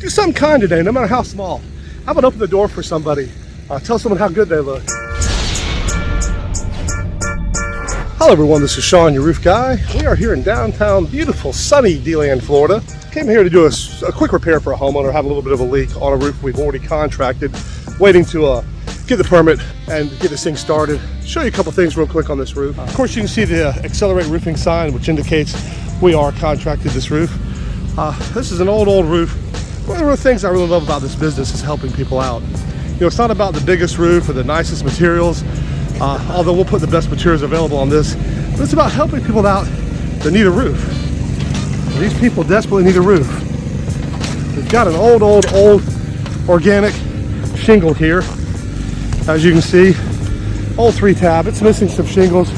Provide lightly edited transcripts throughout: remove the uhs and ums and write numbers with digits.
Do something kind today, no matter how small. How about open the door for somebody? Tell someone how good they look. Hello everyone, this is Sean, your roof guy. We are here in downtown, beautiful, sunny DeLand, Florida. Came here to do a quick repair for a homeowner, have a little bit of a leak on a roof we've already contracted, waiting to get the permit and get this thing started. Show you a couple things real quick on this roof. Of course, you can see the XLR8 Roofing sign, which indicates we are contracted this roof. This is an old roof. One of the things I really love about this business is helping people out. You know, it's not about the biggest roof or the nicest materials, although we'll put the best materials available on this, but it's about helping people out that need a roof. These people desperately need a roof. We've got an old organic shingle here. As you can see, old 3-tab, it's missing some shingles.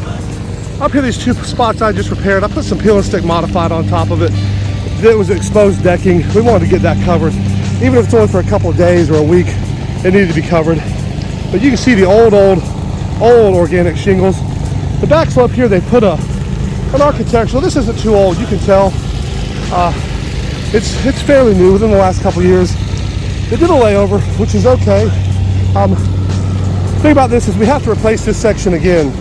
Up here, these two spots I just repaired, I put some peel and stick modified on top of it. It was exposed decking. We wanted to get that covered. Even if it's only for a couple of days or a week, it needed to be covered. But you can see the old organic shingles. The back slope here, they put an architectural. This isn't too old, you can tell. It's fairly new within the last couple of years. They did a layover, which is okay. The thing about this is we have to replace this section again.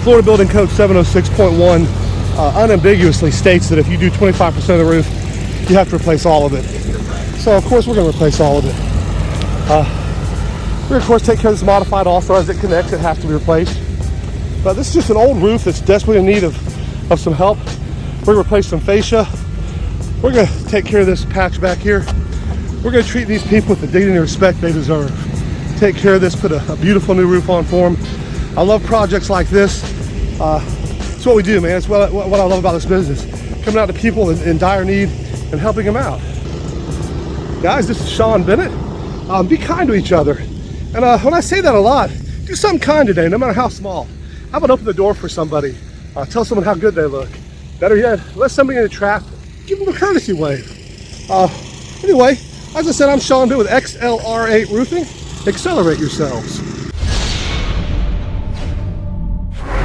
Florida Building Code 706.1 unambiguously states that if you do 25% of the roof, you have to replace all of it. So of course we're going to replace all of it. We're of course take care of this modified also. As it connects, it has to be replaced. But this is just an old roof that's desperately in need of some help. We're going to replace some fascia. We're going to take care of this patch back here. We're going to treat these people with the dignity and respect they deserve. Take care of this, put a beautiful new roof on for them. I love projects like this. It's what we do, man. It's what I love about this business. Coming out to people in dire need and helping them out. Guys, this is Sean Bennett. Be kind to each other. And when I say that a lot, do something kind today, no matter how small. How about open the door for somebody? Tell someone how good they look. Better yet, let somebody in the traffic, give them a courtesy wave. Anyway, as I said, I'm Sean Bennett with XLR8 Roofing. Accelerate yourselves.